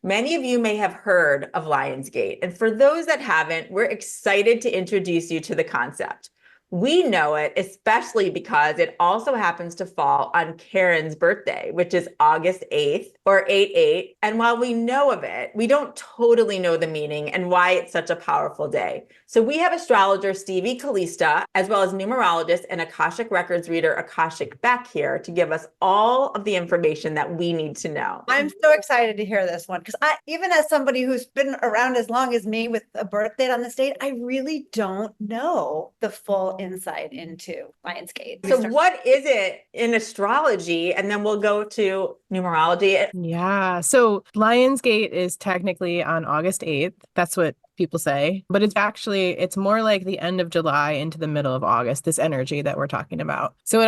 Many of you may have heard of Lionsgate, and for those that haven't, we're excited to introduce you to the concept. We know it, especially because it also happens to fall on Karen's birthday, which is August 8th or 8/8. And while we know of it, we don't totally know the meaning and why it's such a powerful day. So we have astrologer Stevie Calista, as well as numerologist and Akashic Records reader Akashic Bec here to give us all of the information that we need to know. I'm so excited to hear this one because even as somebody who's been around as long as me with a birth date on this date, I really don't know the full insight into Lionsgate. So what is it in astrology? And then we'll go to numerology. Yeah. So Lionsgate is technically on August 8th. That's what people say, but it's more like the end of July into the middle of August, this energy that we're talking about. So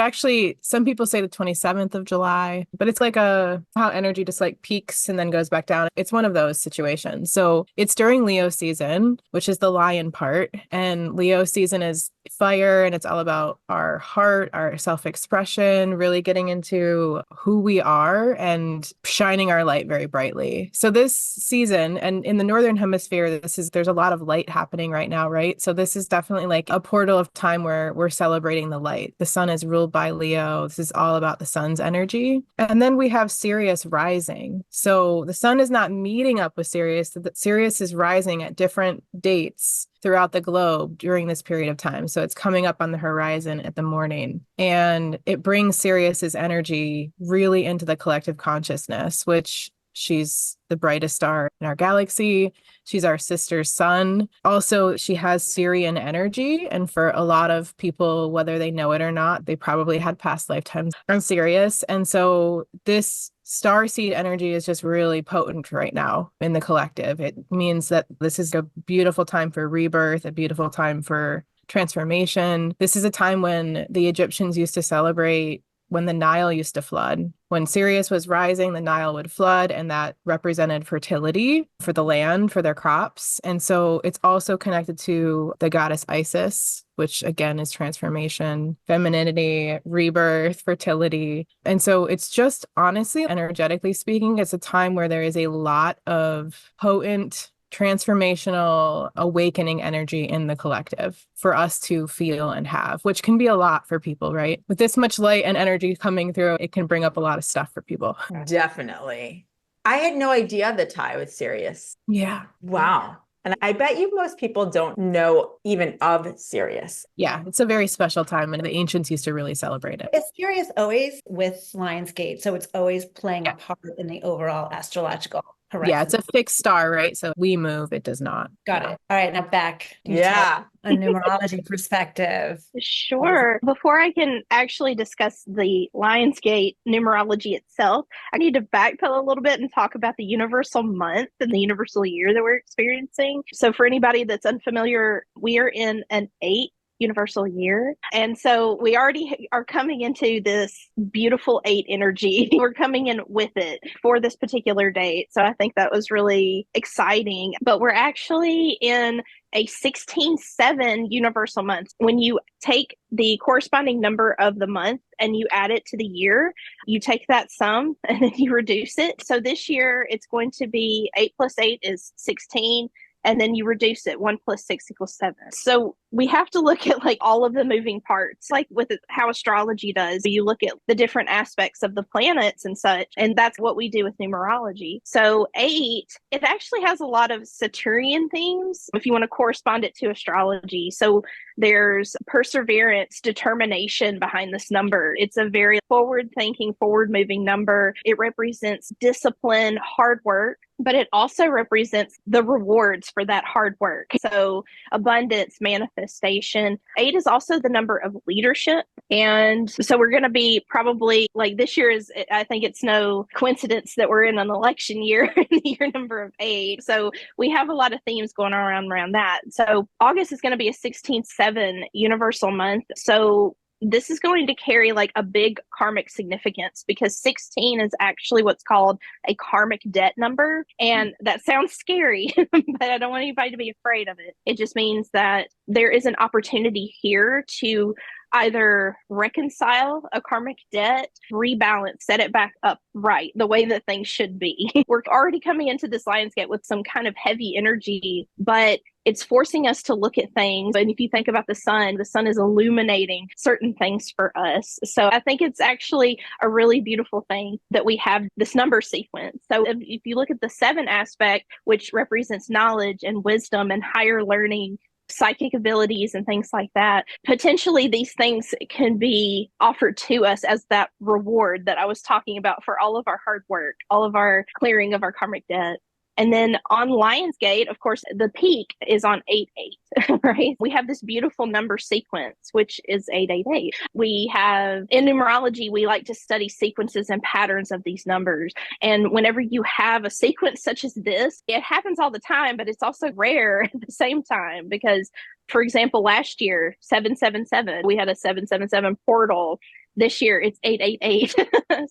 some people say the 27th of July, but it's like how energy just like peaks and then goes back down. It's one of those situations. So it's during Leo season, which is the lion part. And Leo season is fire, and it's all about our heart, our self-expression, really getting into who we are and shining our light very brightly. So this season, and in the Northern Hemisphere, there's a lot of light happening right now, right? So this is definitely like a portal of time where we're celebrating the light. The sun is ruled by Leo. This is all about the sun's energy. And then we have Sirius rising. So the sun is not meeting up with Sirius. Sirius is rising at different dates throughout the globe during this period of time. So it's coming up on the horizon at the morning, and it brings Sirius's energy really into the collective consciousness, which she's the brightest star in our galaxy. She's our sister's sun. Also, she has Sirian energy. And for a lot of people, whether they know it or not, they probably had past lifetimes on Sirius. And so this starseed energy is just really potent right now in the collective. It means that this is a beautiful time for rebirth, a beautiful time for transformation. This is a time when the Egyptians used to celebrate when the Nile used to flood. When Sirius was rising, the Nile would flood, and that represented fertility for the land, for their crops. And so it's also connected to the goddess Isis, which again is transformation, femininity, rebirth, fertility. And so it's just honestly, energetically speaking, it's a time where there is a lot of potent transformational awakening energy in the collective for us to feel and have, which can be a lot for people, right? With this much light and energy coming through, it can bring up a lot of stuff for people. Definitely. I had no idea the tie with Sirius. Yeah. Wow. And I bet you most people don't know even of Sirius. Yeah, it's a very special time, and the ancients used to really celebrate it. Is Sirius always with Lionsgate? So it's always playing a part in the overall astrological horizon. Yeah, it's a fixed star, right? So we move, it does not. Got it. All right, now back. Yeah. A numerology perspective. Sure. Before I can actually discuss the Lionsgate numerology itself, I need to backpedal a little bit and talk about the universal month and the universal year that we're experiencing. So for anybody that's unfamiliar, we are in an 8 universal year. And so we already are coming into this beautiful 8 energy. We're coming in with it for this particular date. So I think that was really exciting. But we're actually in a 16/7 universal month. When you take the corresponding number of the month and you add it to the year, you take that sum and then you reduce it. So this year it's going to be 8 plus 8 is 16. And then you reduce it. 1 plus 6 equals 7. So we have to look at like all of the moving parts, like with how astrology does. You look at the different aspects of the planets and such, and that's what we do with numerology. So 8, it actually has a lot of Saturnian themes, if you want to correspond it to astrology. So there's perseverance, determination behind this number. It's a very forward-thinking, forward-moving number. It represents discipline, hard work, but it also represents the rewards for that hard work. So abundance, manifestation. 8 is also the number of leadership. And so we're going to be probably like this year is, I think it's no coincidence that we're in an election year, the year number of 8. So we have a lot of themes going around that. So August is going to be a 16/7 universal month. So this is going to carry like a big karmic significance because 16 is actually what's called a karmic debt number. And that sounds scary, but I don't want anybody to be afraid of it. It just means that there is an opportunity here to either reconcile a karmic debt, rebalance, set it back up right, the way that things should be. We're already coming into this Lionsgate with some kind of heavy energy, but it's forcing us to look at things. And if you think about the sun is illuminating certain things for us. So I think it's actually a really beautiful thing that we have this number sequence. So if you look at the 7 aspect, which represents knowledge and wisdom and higher learning, psychic abilities and things like that, potentially these things can be offered to us as that reward that I was talking about for all of our hard work, all of our clearing of our karmic debt. And then on Lionsgate, of course, the peak is on 8/8, right? We have this beautiful number sequence, which is 888. We have, in numerology, we like to study sequences and patterns of these numbers. And whenever you have a sequence such as this, it happens all the time, but it's also rare at the same time because, for example, last year, 777, we had a 777 portal. This year, it's 888.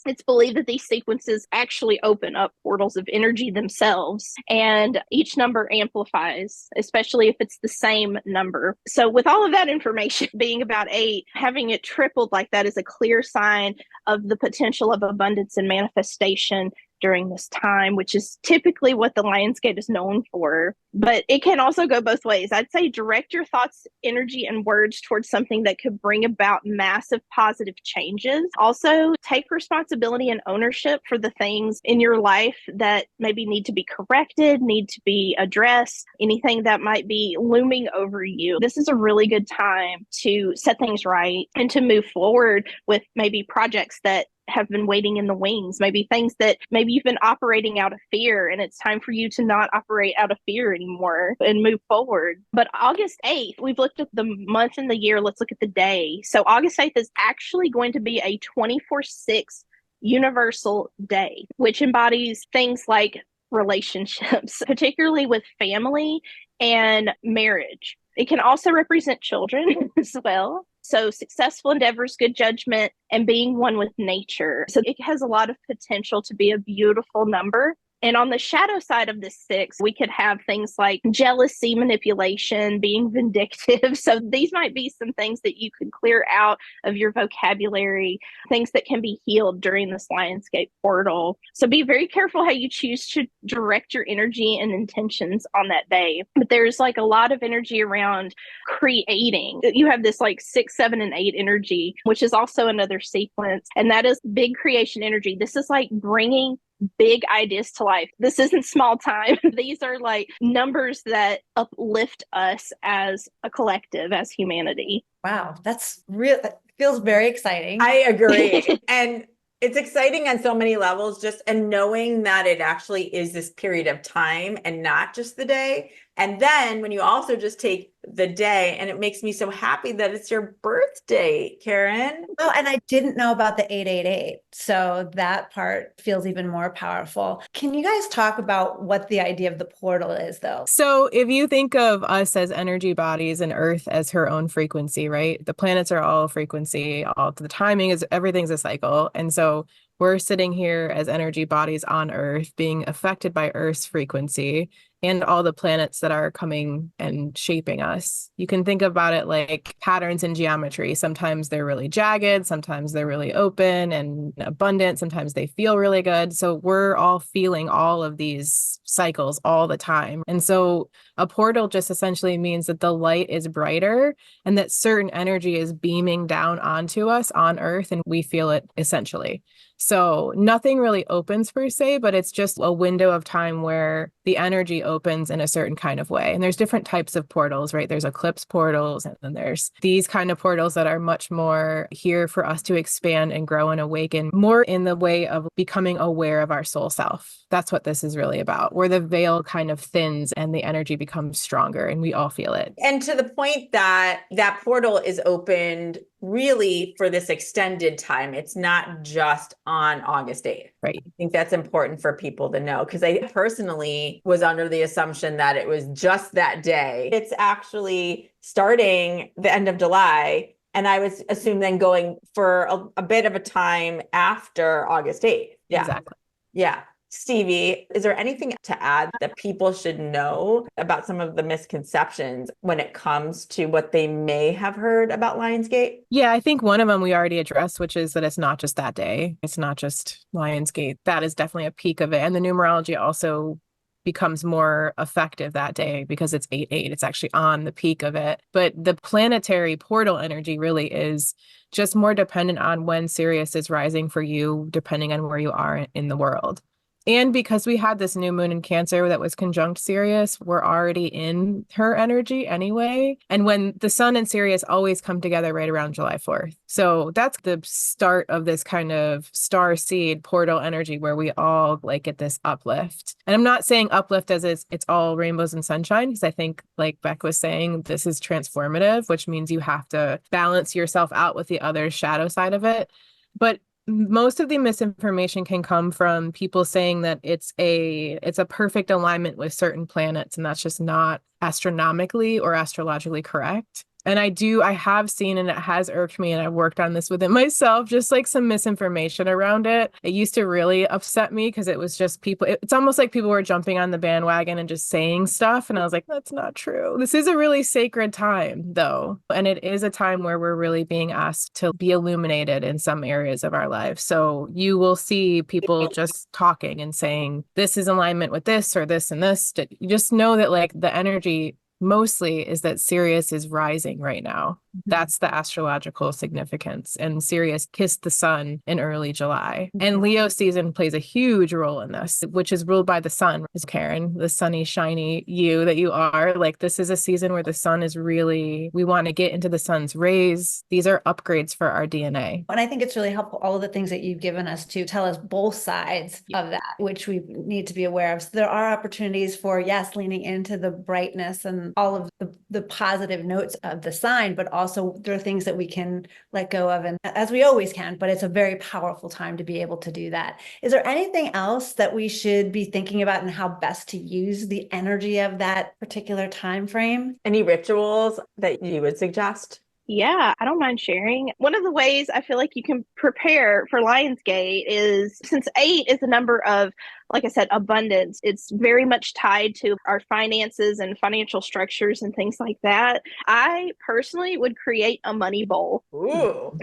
It's believed that these sequences actually open up portals of energy themselves, and each number amplifies, especially if it's the same number. So with all of that information being about 8, having it tripled like that is a clear sign of the potential of abundance and manifestation during this time, which is typically what the Lionsgate is known for. But it can also go both ways. I'd say direct your thoughts, energy, and words towards something that could bring about massive positive changes. Also, take responsibility and ownership for the things in your life that maybe need to be corrected, need to be addressed, anything that might be looming over you. This is a really good time to set things right and to move forward with maybe projects that have been waiting in the wings, maybe things that maybe you've been operating out of fear, and it's time for you to not operate out of fear anymore and move forward. But August 8th, we've looked at the month and the year. Let's look at the day. So August 8th is actually going to be a 24/6 universal day, which embodies things like relationships, particularly with family and marriage. It can also represent children as well. So successful endeavors, good judgment, and being one with nature. So it has a lot of potential to be a beautiful number. And on the shadow side of this 6, we could have things like jealousy, manipulation, being vindictive. So these might be some things that you could clear out of your vocabulary, things that can be healed during this Lionsgate portal. So be very careful how you choose to direct your energy and intentions on that day. But there's like a lot of energy around creating. You have this like 6, 7, and 8 energy, which is also another sequence. And that is big creation energy. This is like bringing big ideas to life. This isn't small time. These are like numbers that uplift us as a collective, as humanity. Wow, that's real. That feels very exciting. I agree. And it's exciting on so many levels, just and knowing that it actually is this period of time and not just the day. And then when you also just take the day, and it makes me so happy that it's your birthday, Karen. Oh, and I didn't know about the 888. So that part feels even more powerful. Can you guys talk about what the idea of the portal is, though? So if you think of us as energy bodies and Earth as her own frequency, right? The planets are all frequency, all the timing is everything's a cycle. And so we're sitting here as energy bodies on Earth being affected by Earth's frequency and all the planets that are coming and shaping us. You can think about it like patterns in geometry. Sometimes they're really jagged, sometimes they're really open and abundant, sometimes they feel really good. So we're all feeling all of these cycles all the time. And so a portal just essentially means that the light is brighter and that certain energy is beaming down onto us on Earth, and we feel it essentially. So nothing really opens per se, but it's just a window of time where the energy opens in a certain kind of way. And there's different types of portals, right? There's eclipse portals, and then there's these kind of portals that are much more here for us to expand and grow and awaken, more in the way of becoming aware of our soul self. That's what this is really about, where the veil kind of thins and the energy becomes stronger and we all feel it. And to the point that that portal is opened really for this extended time. It's not just on August 8th. Right. I think that's important for people to know, because I personally was under the assumption that it was just that day. It's actually starting the end of July. And I was assumed then going for a bit of a time after August 8th. Yeah. Exactly. Yeah. Stevie, is there anything to add that people should know about some of the misconceptions when it comes to what they may have heard about Lionsgate? Yeah, I think one of them we already addressed, which is that it's not just that day. It's not just Lionsgate. That is definitely a peak of it. And the numerology also becomes more effective that day because it's 8/8. It's actually on the peak of it. But the planetary portal energy really is just more dependent on when Sirius is rising for you, depending on where you are in the world. And because we had this new moon in Cancer that was conjunct Sirius, we're already in her energy anyway. And when the sun and Sirius always come together right around July 4th. So that's the start of this kind of Starseed portal energy where we all like get this uplift. And I'm not saying uplift as it's all rainbows and sunshine, because I think, like Bec was saying, this is transformative, which means you have to balance yourself out with the other shadow side of it. But most of the misinformation can come from people saying that it's a perfect alignment with certain planets, and that's just not astronomically or astrologically correct. And I have seen, and it has irked me, and I've worked on this within myself, just like some misinformation around it. It used to really upset me because it was just people, it's almost like people were jumping on the bandwagon and just saying stuff. And I was like, that's not true. This is a really sacred time, though. And it is a time where we're really being asked to be illuminated in some areas of our lives. So you will see people just talking and saying, this is alignment with this or this and this. You just know that like the energy mostly is that Sirius is rising right now. That's the astrological significance. And Sirius kissed the sun in early July. And Leo season plays a huge role in this, which is ruled by the sun. Is Karen, the sunny, shiny you that you are. Like, this is a season where the sun is really, we want to get into the sun's rays. These are upgrades for our DNA. And I think it's really helpful, all of the things that you've given us to tell us both sides of that, which we need to be aware of. So there are opportunities for, yes, leaning into the brightness and all of the positive notes of the sign, but also there are things that we can let go of, and as we always can, but it's a very powerful time to be able to do that. Is there anything else that we should be thinking about and how best to use the energy of that particular time frame? Any rituals that you would suggest? Yeah, I don't mind sharing. One of the ways I feel like you can prepare for Lionsgate is, since 8 is a number of, like I said, abundance, it's very much tied to our finances and financial structures and things like that. I personally would create a money bowl. Ooh.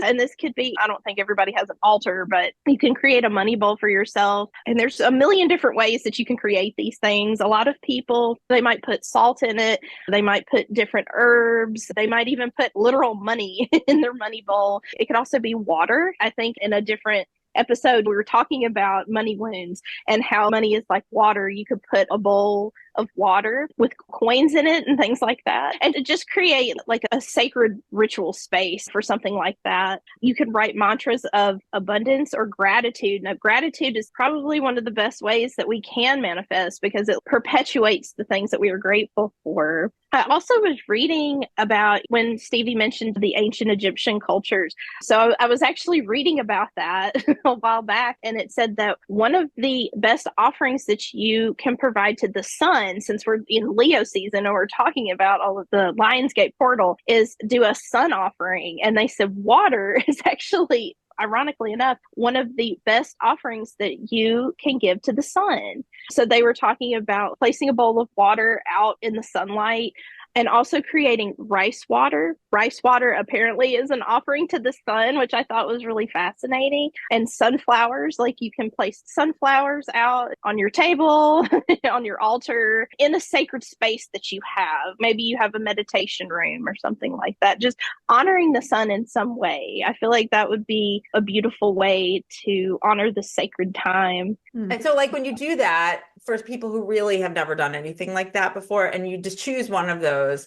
And this could be, I don't think everybody has an altar, but you can create a money bowl for yourself. And there's a million different ways that you can create these things. A lot of people, they might put salt in it. They might put different herbs. They might even put literal money in their money bowl. It could also be water. I think in a different episode, we were talking about money wounds and how money is like water. You could put a bowl of water with coins in it and things like that, and to just create like a sacred ritual space for something like that. You can write mantras of abundance or gratitude. Now, gratitude is probably one of the best ways that we can manifest because it perpetuates the things that we are grateful for. I also was reading about when Stevie mentioned the ancient Egyptian cultures. So I was actually reading about that a while back, and it said that one of the best offerings that you can provide to the sun, since we're in Leo season and we're talking about all of the Lionsgate portal, is do a sun offering. And they said water is actually, ironically enough, one of the best offerings that you can give to the sun. So they were talking about placing a bowl of water out in the sunlight, and also creating rice water. Rice water apparently is an offering to the sun, which I thought was really fascinating. And sunflowers, like you can place sunflowers out on your table, on your altar, in a sacred space that you have. Maybe you have a meditation room or something like that. Just honoring the sun in some way. I feel like that would be a beautiful way to honor the sacred time. And so like when you do that, for people who really have never done anything like that before, and you just choose one of those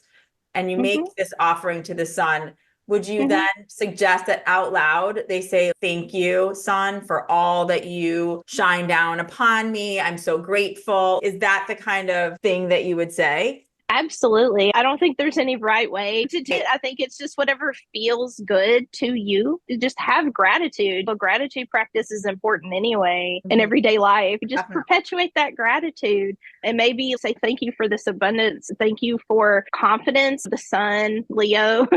and you make this offering to the sun, would you then suggest that out loud they say, thank you, sun, for all that you shine down upon me. I'm so grateful. Is that the kind of thing that you would say? Absolutely. I don't think there's any right way to do it. I think it's just whatever feels good to you. Just have gratitude. But gratitude practice is important anyway in everyday life. Just Definitely. perpetuate that gratitude and maybe say thank you for this abundance. Thank you for confidence. The sun, Leo,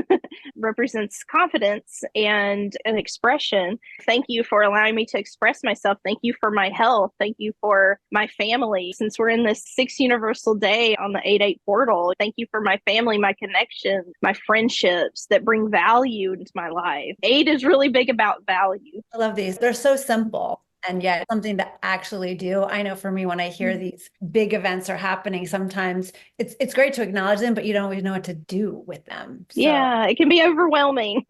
represents confidence and an expression. Thank you for allowing me to express myself. Thank you for my health. Thank you for my family. Since we're in this 6 universal day on the 8-8 portal, thank you for my family, my connections, my friendships that bring value into my life. 8 is really big about value. I love these. They're so simple and yet something to actually do. I know for me, when I hear these big events are happening, sometimes it's great to acknowledge them, but you don't always know what to do with them. So, Yeah, it can be overwhelming.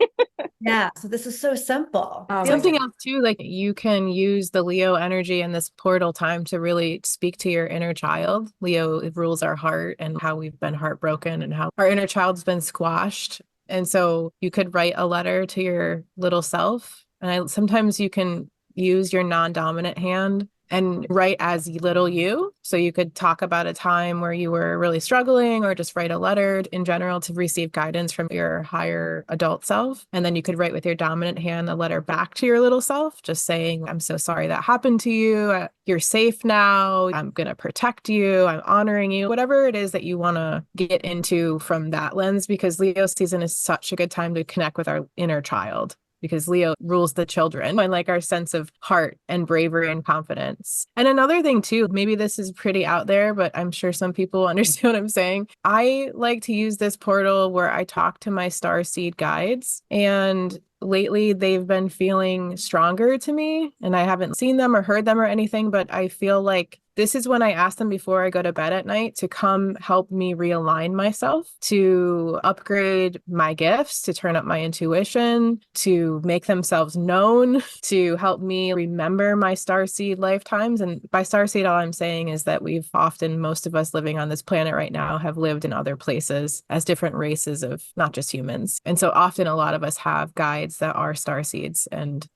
yeah. So this is so simple. Oh my Something God. else too, like you can use the Leo energy in this portal time to really speak to your inner child. Leo rules our heart and how we've been heartbroken and how our inner child's been squashed. And so you could write a letter to your little self. And sometimes you can use your non-dominant hand and write as little you. So you could talk about a time where you were really struggling, or just write a letter in general to receive guidance from your higher adult self. And then you could write with your dominant hand a letter back to your little self, just saying, I'm so sorry that happened to you. You're safe now. I'm going to protect you. I'm honoring you. Whatever it is that you want to get into from that lens, because Leo season is such a good time to connect with our inner child, because Leo rules the children and like our sense of heart and bravery and confidence. And another thing too, maybe this is pretty out there, but I'm sure some people understand what I'm saying. I like to use this portal where I talk to my Starseed guides, and lately they've been feeling stronger to me, and I haven't seen them or heard them or anything, but I feel like this is when I ask them before I go to bed at night to come help me realign myself, to upgrade my gifts, to turn up my intuition, to make themselves known, to help me remember my starseed lifetimes. And by starseed, all I'm saying is that most of us living on this planet right now have lived in other places as different races of not just humans. And so often a lot of us have guides that are starseeds and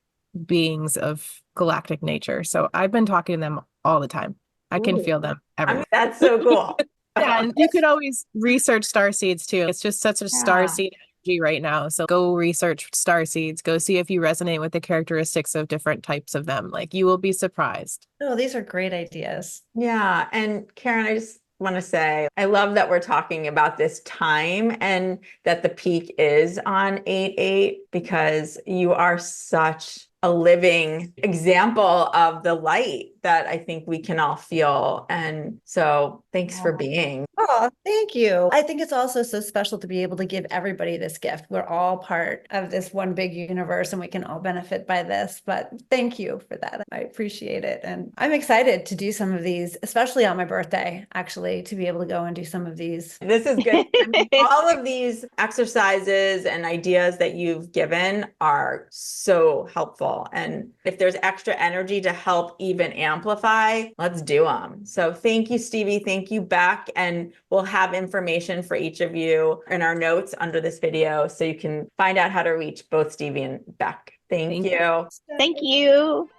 beings of galactic nature. So I've been talking to them all the time. I can feel them everywhere. That's so cool. Yeah, and you could always research starseeds too. It's just such a starseed energy right now. So go research starseeds. Go see if you resonate with the characteristics of different types of them. Like, you will be surprised. Oh, these are great ideas. Yeah. And Karen, I just want to say, I love that we're talking about this time and that the peak is on 8-8, because you are such a living example of the light that I think we can all feel. And so thanks for being. Oh, thank you. I think it's also so special to be able to give everybody this gift. We're all part of this one big universe and we can all benefit by this. But thank you for that. I appreciate it. And I'm excited to do some of these, especially on my birthday, actually, to be able to go and do some of these. This is good. I mean, all of these exercises and ideas that you've given are so helpful. And if there's extra energy to help even amplify, let's do them. So thank you, Stevie. Thank you, Bec. And we'll have information for each of you in our notes under this video, so you can find out how to reach both Stevie and Bec. Thank you. Thank you.